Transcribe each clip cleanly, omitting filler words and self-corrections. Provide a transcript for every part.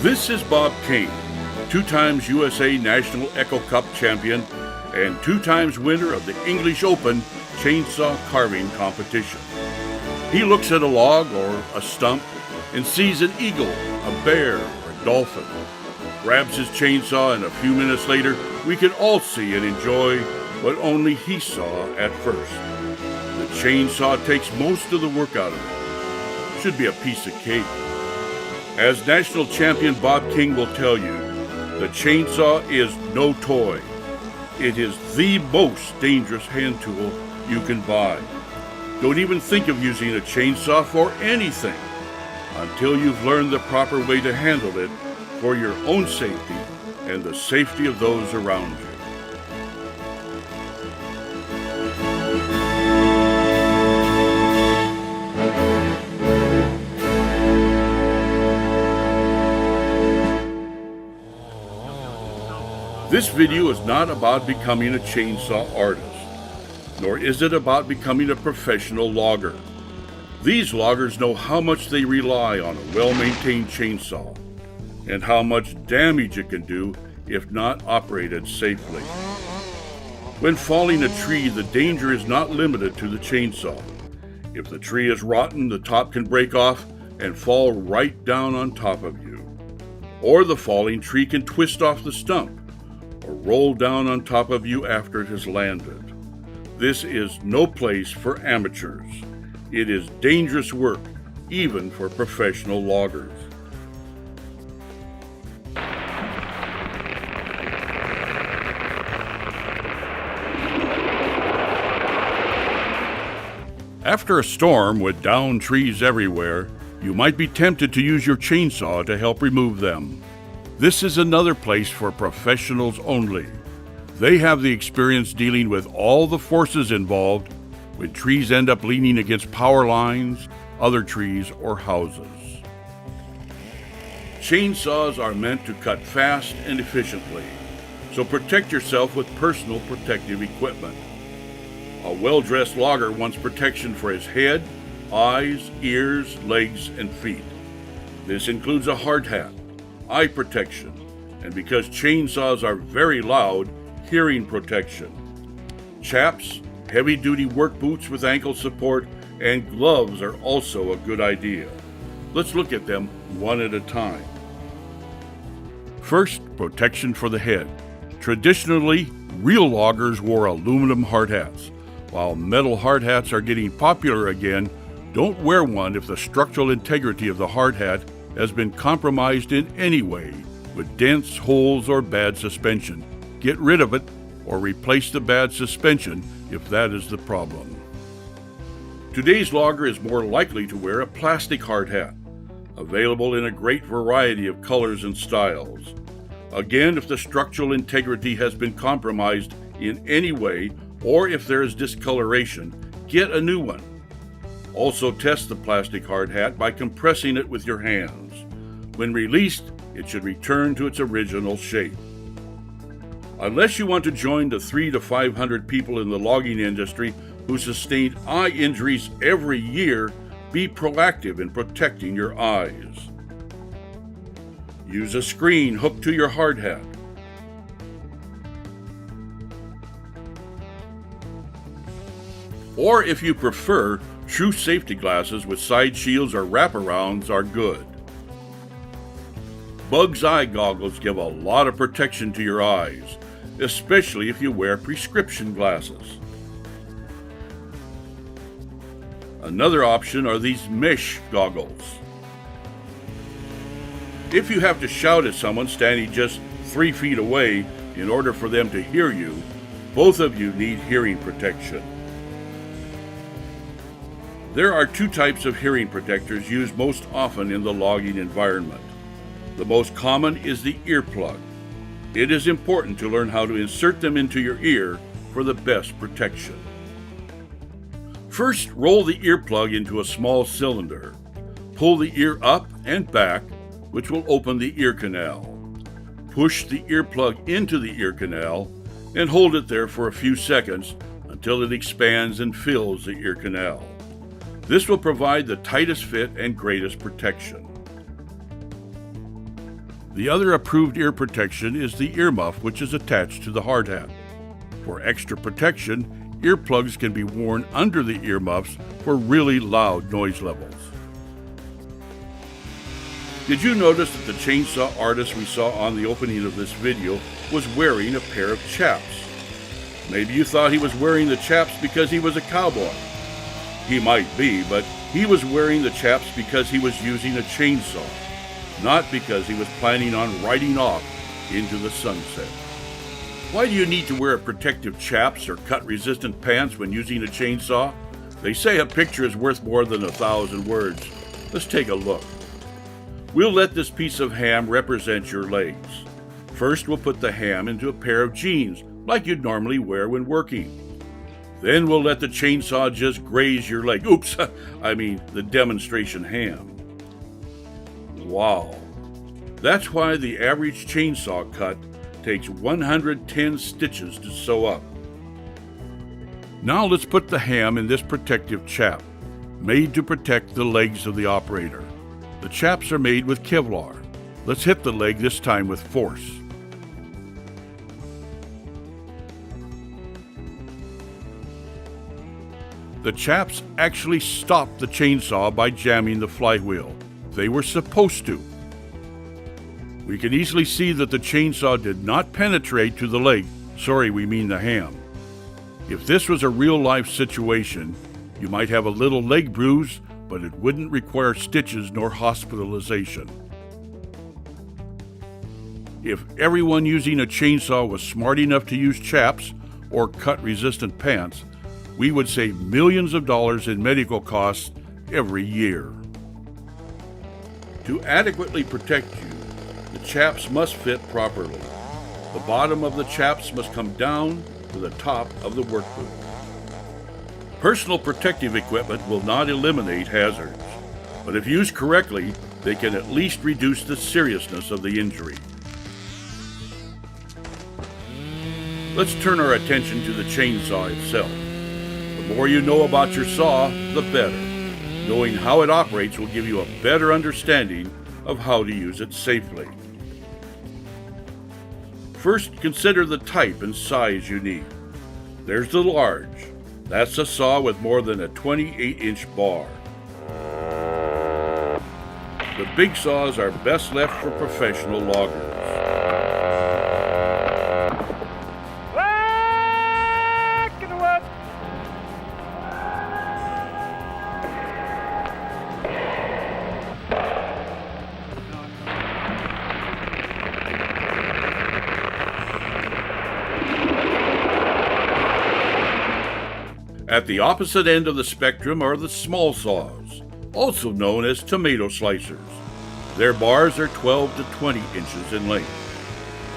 This is Bob King, 2 times USA National Echo Cup champion and 2 times winner of the English Open chainsaw carving competition. He looks at a log or a stump and sees an eagle, a bear, or a dolphin. Grabs his chainsaw, and a few minutes later, we can all see and enjoy what only he saw at first. The chainsaw takes most of the work out of it. Should be a piece of cake. As national champion Bob King will tell you, the chainsaw is no toy. It is the most dangerous hand tool you can buy. Don't even think of using a chainsaw for anything until you've learned the proper way to handle it for your own safety and the safety of those around you. This video is not about becoming a chainsaw artist, nor is it about becoming a professional logger. These loggers know how much they rely on a well-maintained chainsaw and how much damage it can do if not operated safely. When falling a tree, the danger is not limited to the chainsaw. If the tree is rotten, the top can break off and fall right down on top of you. Or the falling tree can twist off the stump or roll down on top of you after it has landed. This is no place for amateurs. It is dangerous work, even for professional loggers. After a storm with downed trees everywhere, you might be tempted to use your chainsaw to help remove them. This is another place for professionals only. They have the experience dealing with all the forces involved when trees end up leaning against power lines, other trees, or houses. Chainsaws are meant to cut fast and efficiently, so protect yourself with personal protective equipment. A well-dressed logger wants protection for his head, eyes, ears, legs, and feet. This includes a hard hat, eye protection, and because chainsaws are very loud, hearing protection. Chaps, heavy-duty work boots with ankle support, and gloves are also a good idea. Let's look at them one at a time. First, protection for the head. Traditionally, real loggers wore aluminum hard hats. While metal hard hats are getting popular again, don't wear one if the structural integrity of the hard hat has been compromised in any way with dents, holes, or bad suspension. Get rid of it or replace the bad suspension if that is the problem. Today's logger is more likely to wear a plastic hard hat, available in a great variety of colors and styles. Again, if the structural integrity has been compromised in any way or if there is discoloration, get a new one. Also test the plastic hard hat by compressing it with your hands. When released, it should return to its original shape. Unless you want to join the 300 to 500 people in the logging industry who sustain eye injuries every year, be proactive in protecting your eyes. Use a screen hooked to your hard hat. Or if you prefer, true safety glasses with side shields or wraparounds are good. Bug's eye goggles give a lot of protection to your eyes, especially if you wear prescription glasses. Another option are these mesh goggles. If you have to shout at someone standing just 3 feet away in order for them to hear you, both of you need hearing protection. There are 2 types of hearing protectors used most often in the logging environment. The most common is the earplug. It is important to learn how to insert them into your ear for the best protection. First, roll the earplug into a small cylinder. Pull the ear up and back, which will open the ear canal. Push the earplug into the ear canal and hold it there for a few seconds until it expands and fills the ear canal. This will provide the tightest fit and greatest protection. The other approved ear protection is the earmuff, which is attached to the hard hat. For extra protection, earplugs can be worn under the earmuffs for really loud noise levels. Did you notice that the chainsaw artist we saw on the opening of this video was wearing a pair of chaps? Maybe you thought he was wearing the chaps because he was a cowboy. He might be, but he was wearing the chaps because he was using a chainsaw, not because he was planning on riding off into the sunset. Why do you need to wear protective chaps or cut-resistant pants when using a chainsaw? They say a picture is worth more than 1,000 words. Let's take a look. We'll let this piece of ham represent your legs. First, we'll put the ham into a pair of jeans, like you'd normally wear when working. Then we'll let the chainsaw just graze your leg. Oops, I mean the demonstration ham. Wow. That's why the average chainsaw cut takes 110 stitches to sew up. Now let's put the ham in this protective chap, made to protect the legs of the operator. The chaps are made with Kevlar. Let's hit the leg this time with force. The chaps actually stopped the chainsaw by jamming the flywheel. They were supposed to. We can easily see that the chainsaw did not penetrate to the leg. Sorry, we mean the ham. If this was a real-life situation, you might have a little leg bruise, but it wouldn't require stitches nor hospitalization. If everyone using a chainsaw was smart enough to use chaps or cut-resistant pants, we would save millions of dollars in medical costs every year. To adequately protect you, the chaps must fit properly. The bottom of the chaps must come down to the top of the work boot. Personal protective equipment will not eliminate hazards, but if used correctly, they can at least reduce the seriousness of the injury. Let's turn our attention to the chainsaw itself. The more you know about your saw, the better. Knowing how it operates will give you a better understanding of how to use it safely. First, consider the type and size you need. There's the large. That's a saw with more than a 28-inch bar. The big saws are best left for professional loggers. At the opposite end of the spectrum are the small saws, also known as tomato slicers. Their bars are 12 to 20 inches in length.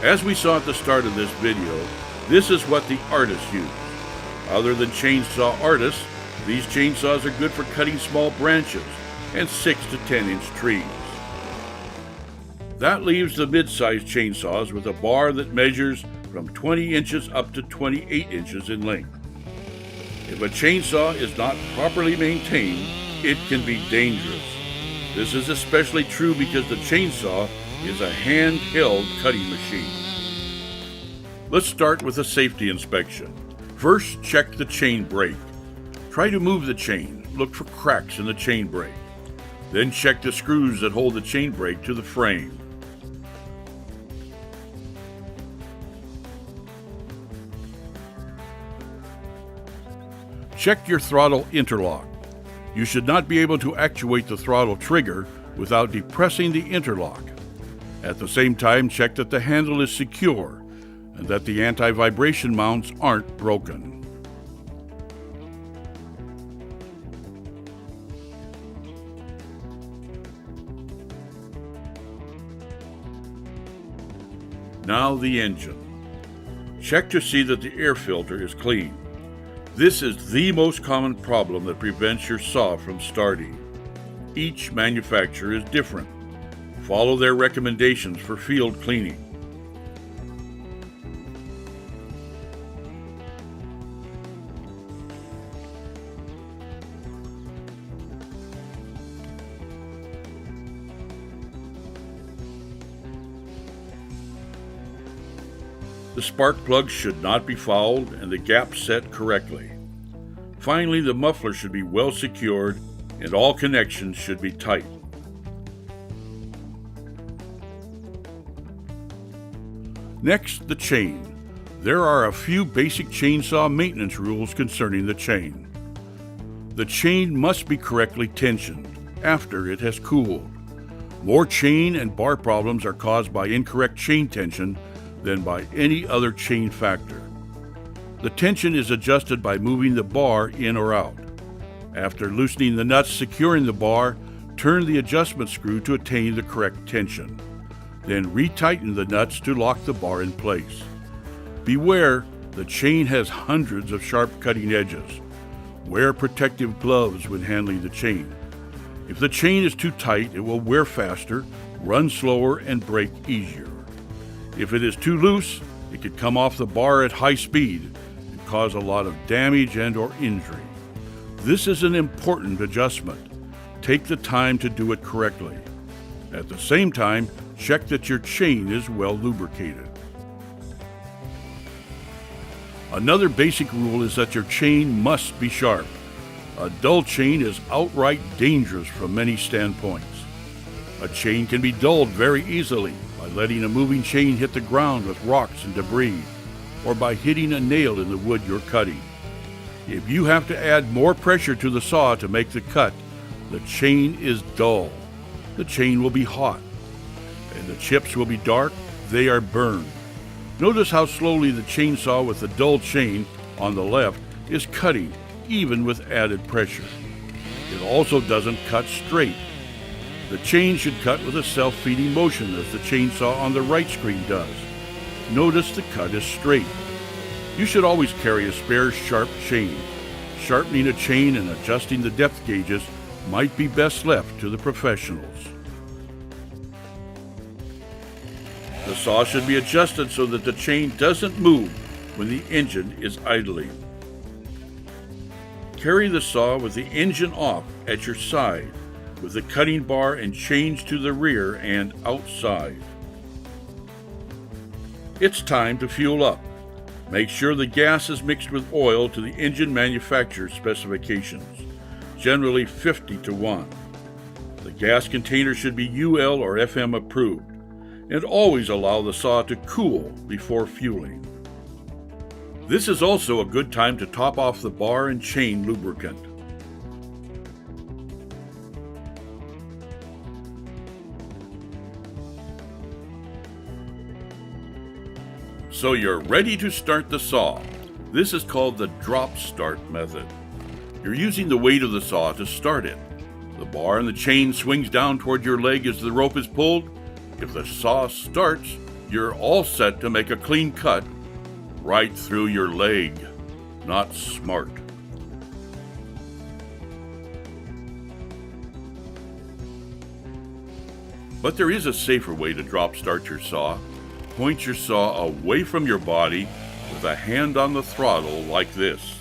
As we saw at the start of this video, this is what the artists use. Other than chainsaw artists, these chainsaws are good for cutting small branches and 6 to 10 inch trees. That leaves the mid-sized chainsaws with a bar that measures from 20 inches up to 28 inches in length. If a chainsaw is not properly maintained, it can be dangerous. This is especially true because the chainsaw is a handheld cutting machine. Let's start with a safety inspection. First, check the chain brake. Try to move the chain. Look for cracks in the chain brake. Then check the screws that hold the chain brake to the frame. Check your throttle interlock. You should not be able to actuate the throttle trigger without depressing the interlock. At the same time, check that the handle is secure and that the anti-vibration mounts aren't broken. Now the engine. Check to see that the air filter is clean. This is the most common problem that prevents your saw from starting. Each manufacturer is different. Follow their recommendations for field cleaning. The spark plug should not be fouled and the gap set correctly. Finally, the muffler should be well secured and all connections should be tight. Next, the chain. There are a few basic chainsaw maintenance rules concerning the chain. The chain must be correctly tensioned after it has cooled. More chain and bar problems are caused by incorrect chain tension than by any other chain factor. The tension is adjusted by moving the bar in or out. After loosening the nuts securing the bar, turn the adjustment screw to attain the correct tension. Then retighten the nuts to lock the bar in place. Beware, the chain has hundreds of sharp cutting edges. Wear protective gloves when handling the chain. If the chain is too tight, it will wear faster, run slower, and break easier. If it is too loose, it could come off the bar at high speed and cause a lot of damage and/or injury. This is an important adjustment. Take the time to do it correctly. At the same time, check that your chain is well lubricated. Another basic rule is that your chain must be sharp. A dull chain is outright dangerous from many standpoints. A chain can be dulled very easily by letting a moving chain hit the ground with rocks and debris, or by hitting a nail in the wood you're cutting. If you have to add more pressure to the saw to make the cut, the chain is dull. The chain will be hot, and the chips will be dark. They are burned. Notice how slowly the chainsaw with the dull chain on the left is cutting, even with added pressure. It also doesn't cut straight. The chain should cut with a self-feeding motion as the chainsaw on the right screen does. Notice the cut is straight. You should always carry a spare sharp chain. Sharpening a chain and adjusting the depth gauges might be best left to the professionals. The saw should be adjusted so that the chain doesn't move when the engine is idling. Carry the saw with the engine off at your side, with the cutting bar and chains to the rear and outside. It's time to fuel up. Make sure the gas is mixed with oil to the engine manufacturer's specifications, generally 50-1. The gas container should be UL or FM approved, and always allow the saw to cool before fueling. This is also a good time to top off the bar and chain lubricant. So you're ready to start the saw. This is called the drop start method. You're using the weight of the saw to start it. The bar and the chain swings down toward your leg as the rope is pulled. If the saw starts, you're all set to make a clean cut right through your leg. Not smart. But there is a safer way to drop start your saw. Point your saw away from your body with a hand on the throttle like this.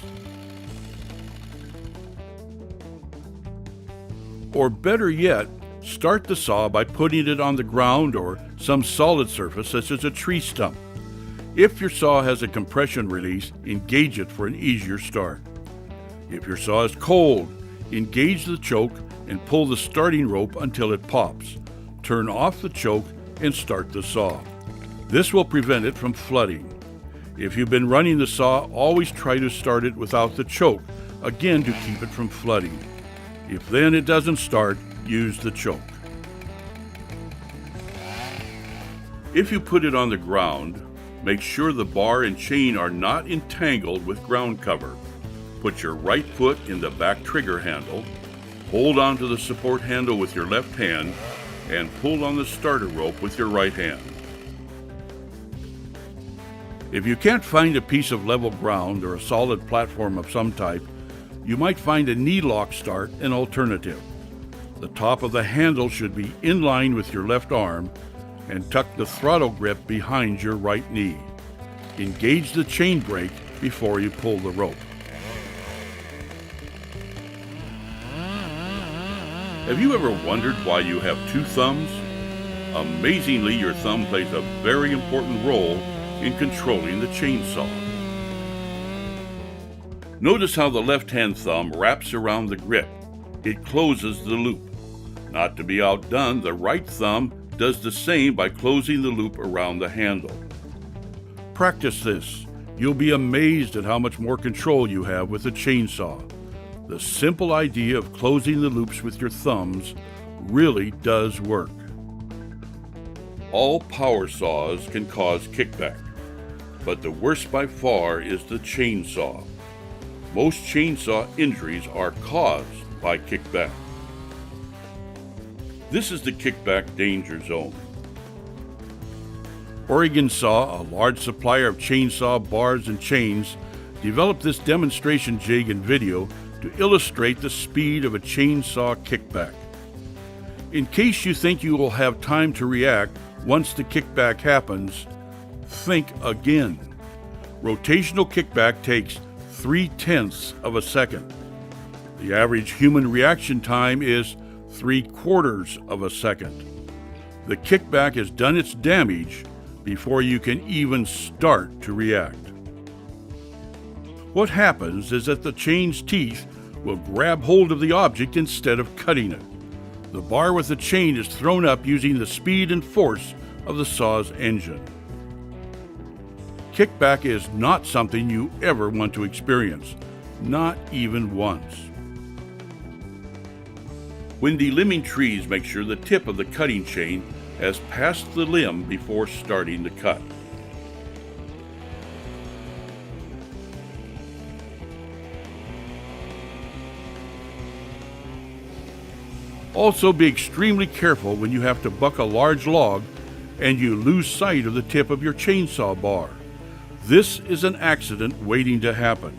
Or better yet, start the saw by putting it on the ground or some solid surface such as a tree stump. If your saw has a compression release, engage it for an easier start. If your saw is cold, engage the choke and pull the starting rope until it pops. Turn off the choke and start the saw. This will prevent it from flooding. If you've been running the saw, always try to start it without the choke, again to keep it from flooding. If then it doesn't start, use the choke. If you put it on the ground, make sure the bar and chain are not entangled with ground cover. Put your right foot in the back trigger handle, hold onto the support handle with your left hand, and pull on the starter rope with your right hand. If you can't find a piece of level ground or a solid platform of some type, you might find a knee lock start an alternative. The top of the handle should be in line with your left arm and tuck the throttle grip behind your right knee. Engage the chain brake before you pull the rope. Have you ever wondered why you have two thumbs? Amazingly, your thumb plays a very important role in controlling the chainsaw. Notice how the left-hand thumb wraps around the grip. It closes the loop. Not to be outdone, the right thumb does the same by closing the loop around the handle. Practice this. You'll be amazed at how much more control you have with a chainsaw. The simple idea of closing the loops with your thumbs really does work. All power saws can cause kickback, but the worst by far is the chainsaw. Most chainsaw injuries are caused by kickback. This is the kickback danger zone. Oregon Saw, a large supplier of chainsaw bars and chains, developed this demonstration jig and video to illustrate the speed of a chainsaw kickback. In case you think you will have time to react once the kickback happens, think again. Rotational kickback takes 0.3 of a second. The average human reaction time is 0.75 of a second. The kickback has done its damage before you can even start to react. What happens is that the chain's teeth will grab hold of the object instead of cutting it. The bar with the chain is thrown up using the speed and force of the saw's engine. Kickback is not something you ever want to experience, not even once. When delimbing trees, make sure the tip of the cutting chain has passed the limb before starting the cut. Also, be extremely careful when you have to buck a large log and you lose sight of the tip of your chainsaw bar. This is an accident waiting to happen.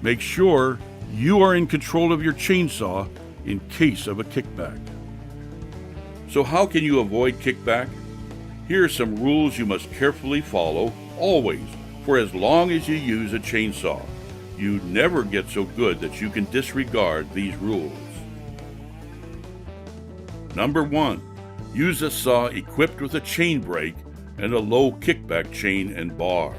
Make sure you are in control of your chainsaw in case of a kickback. So how can you avoid kickback? Here are some rules you must carefully follow, always, for as long as you use a chainsaw. You never get so good that you can disregard these rules. Number 1, use a saw equipped with a chain brake and a low kickback chain and bar.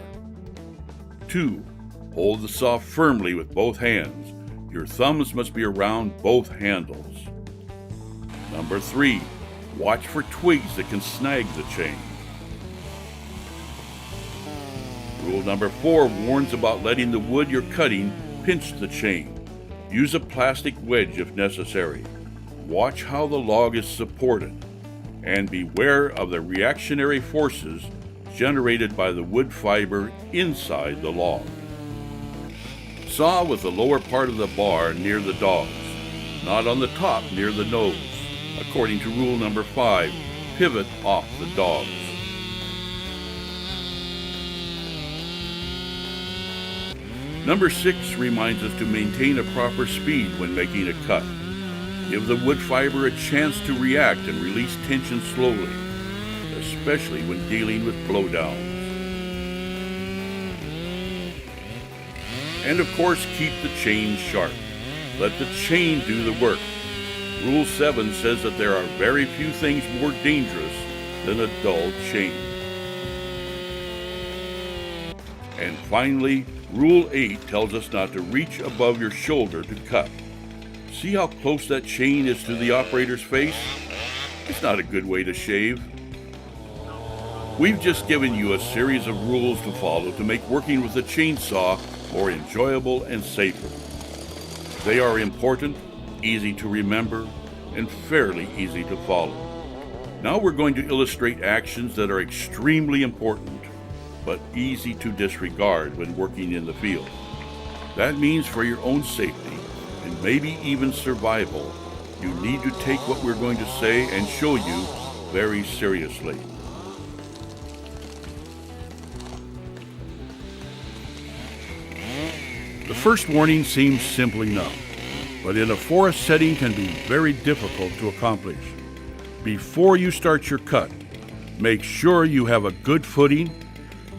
2, hold the saw firmly with both hands. Your thumbs must be around both handles. Number 3, watch for twigs that can snag the chain. Rule number 4 warns about letting the wood you're cutting pinch the chain. Use a plastic wedge if necessary. Watch how the log is supported, and beware of the reactionary forces generated by the wood fiber inside the log. Saw with the lower part of the bar near the dogs, not on the top near the nose. According to rule number 5, pivot off the dogs. Number 6 reminds us to maintain a proper speed when making a cut. Give the wood fiber a chance to react and release tension slowly, especially when dealing with blowdowns. And of course, keep the chain sharp. Let the chain do the work. Rule 7 says that there are very few things more dangerous than a dull chain. And finally, Rule 8 tells us not to reach above your shoulder to cut. See how close that chain is to the operator's face? It's not a good way to shave. We've just given you a series of rules to follow to make working with a chainsaw more enjoyable and safer. They are important, easy to remember, and fairly easy to follow. Now we're going to illustrate actions that are extremely important, but easy to disregard when working in the field. That means for your own safety, and maybe even survival, you need to take what we're going to say and show you very seriously. The first warning seems simple enough, but in a forest setting can be very difficult to accomplish. Before you start your cut, make sure you have a good footing,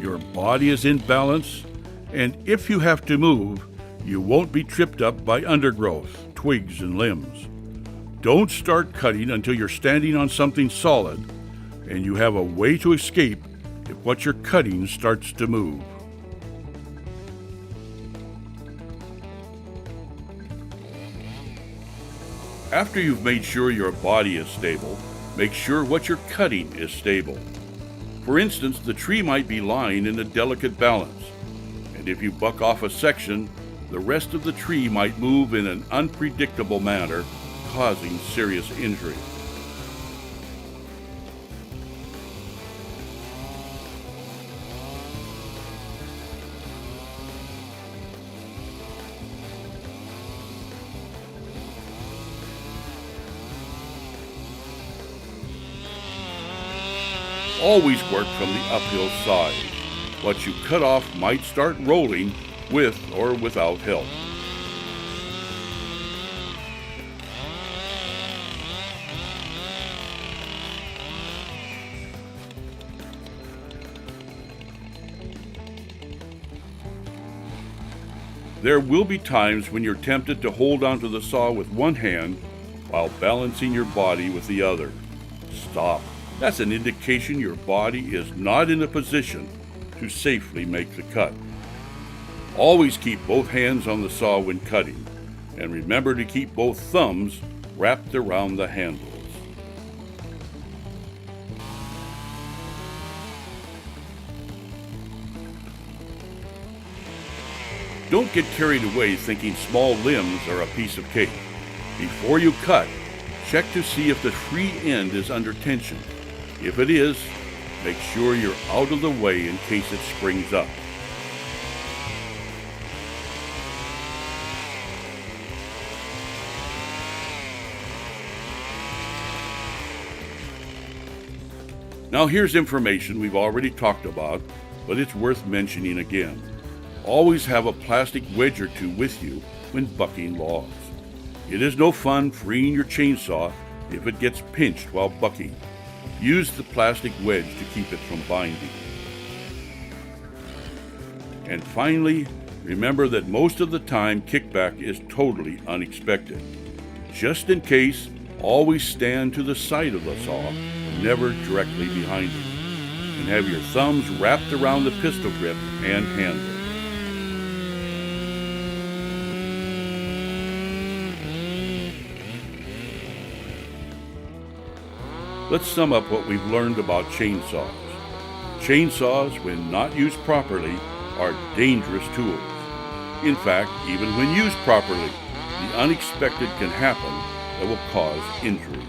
your body is in balance, and if you have to move, you won't be tripped up by undergrowth, twigs, and limbs. Don't start cutting until you're standing on something solid and you have a way to escape if what you're cutting starts to move. After you've made sure your body is stable, make sure what you're cutting is stable. For instance, the tree might be lying in a delicate balance, and if you buck off a section, the rest of the tree might move in an unpredictable manner, causing serious injury. Always work from the uphill side. What you cut off might start rolling with or without help. There will be times when you're tempted to hold onto the saw with one hand while balancing your body with the other. Stop. That's an indication your body is not in a position to safely make the cut. Always keep both hands on the saw when cutting, and remember to keep both thumbs wrapped around the handles. Don't get carried away thinking small limbs are a piece of cake. Before you cut, check to see if the free end is under tension. If it is, make sure you're out of the way in case it springs up. Now here's information we've already talked about, but it's worth mentioning again. Always have a plastic wedge or two with you when bucking logs. It is no fun freeing your chainsaw if it gets pinched while bucking. Use the plastic wedge to keep it from binding. And finally, remember that most of the time kickback is totally unexpected. Just in case, always stand to the side of the saw, never directly behind it, and have your thumbs wrapped around the pistol grip and handle. Let's sum up what we've learned about chainsaws. Chainsaws, when not used properly, are dangerous tools. In fact, even when used properly, the unexpected can happen that will cause injury.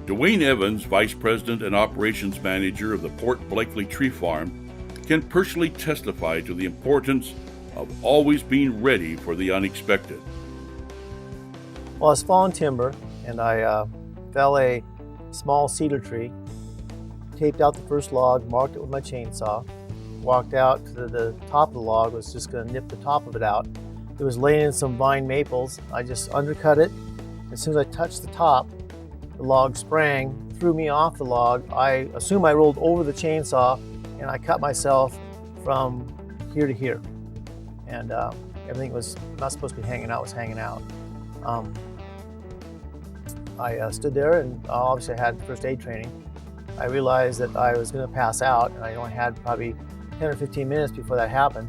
Dwayne Evans, Vice President and Operations Manager of the Port Blakely Tree Farm, can personally testify to the importance of always being ready for the unexpected. Well, I was falling timber, and I fell a small cedar tree, taped out the first log, marked it with my chainsaw, walked out to the top of the log, was just going to nip the top of it out. It was laying in some vine maples. I just undercut it. As soon as I touched the top, the log sprang, threw me off the log. I assume I rolled over the chainsaw, and I cut myself from here to here. And everything was not supposed to be hanging out, was hanging out. I stood there, and obviously I had first aid training. I realized that I was going to pass out, and I only had probably 10 or 15 minutes before that happened.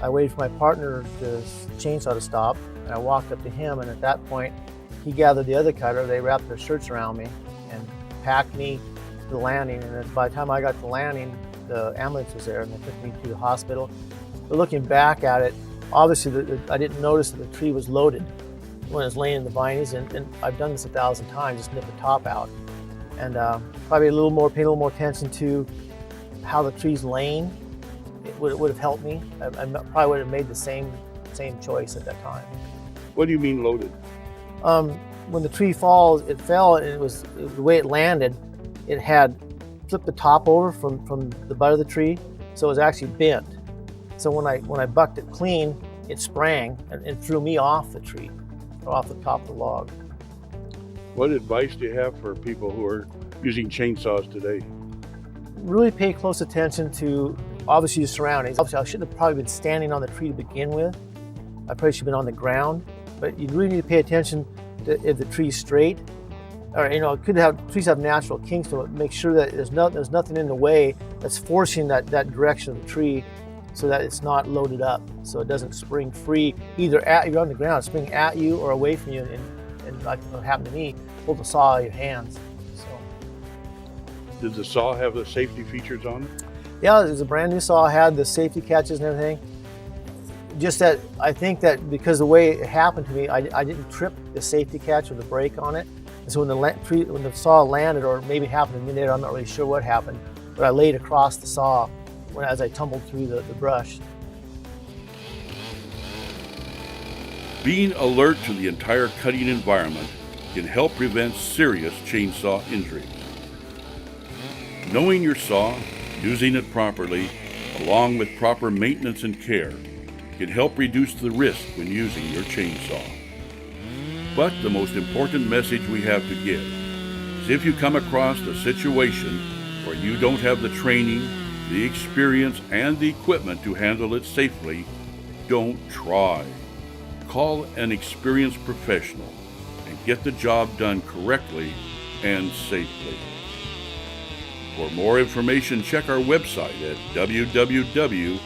I waited for my partner, the chainsaw, to stop, and I walked up to him, and at that point, he gathered the other cutter. They wrapped their shirts around me and packed me to the landing, and then by the time I got to the landing, the ambulance was there, and they took me to the hospital. But looking back at it, obviously I didn't notice that the tree was loaded when it was laying in the vines, and I've done this 1,000 times, just nip the top out. And probably pay a little more attention to how the tree's laying. It would have helped me. I probably would have made the same choice at that time. What do you mean loaded? When the tree falls, it fell, and the way it landed, it had flipped the top over from the butt of the tree, so it was actually bent. So when I bucked it clean, it sprang and threw me off the tree, off the top of the log. What advice do you have for people who are using chainsaws today? Really pay close attention to, obviously, your surroundings. Obviously, I should have probably been standing on the tree to begin with. I probably should have been on the ground, but you really need to pay attention to if the tree's straight, or trees have natural kinks to it. Make sure that there's nothing in the way that's forcing that direction of the tree, so that it's not loaded up, so it doesn't spring free either at you on the ground, spring at you or away from you, and like what happened to me, pull the saw out of your hands. So Did the saw have the safety features on it? yeah, it was a brand new saw, had the safety catches and everything. Just that I think that because the way it happened to me, I didn't trip the safety catch or the brake on it. And so when the saw landed, or maybe happened to me later, I'm not really sure what happened, but I laid across the saw as I tumbled through the brush. Being alert to the entire cutting environment can help prevent serious chainsaw injuries. Knowing your saw, using it properly, along with proper maintenance and care, can help reduce the risk when using your chainsaw. But the most important message we have to give is, if you come across a situation where you don't have the training, the experience, and the equipment to handle it safely, don't try. Call an experienced professional and get the job done correctly and safely. For more information, check our website at www.lni.wa.gov.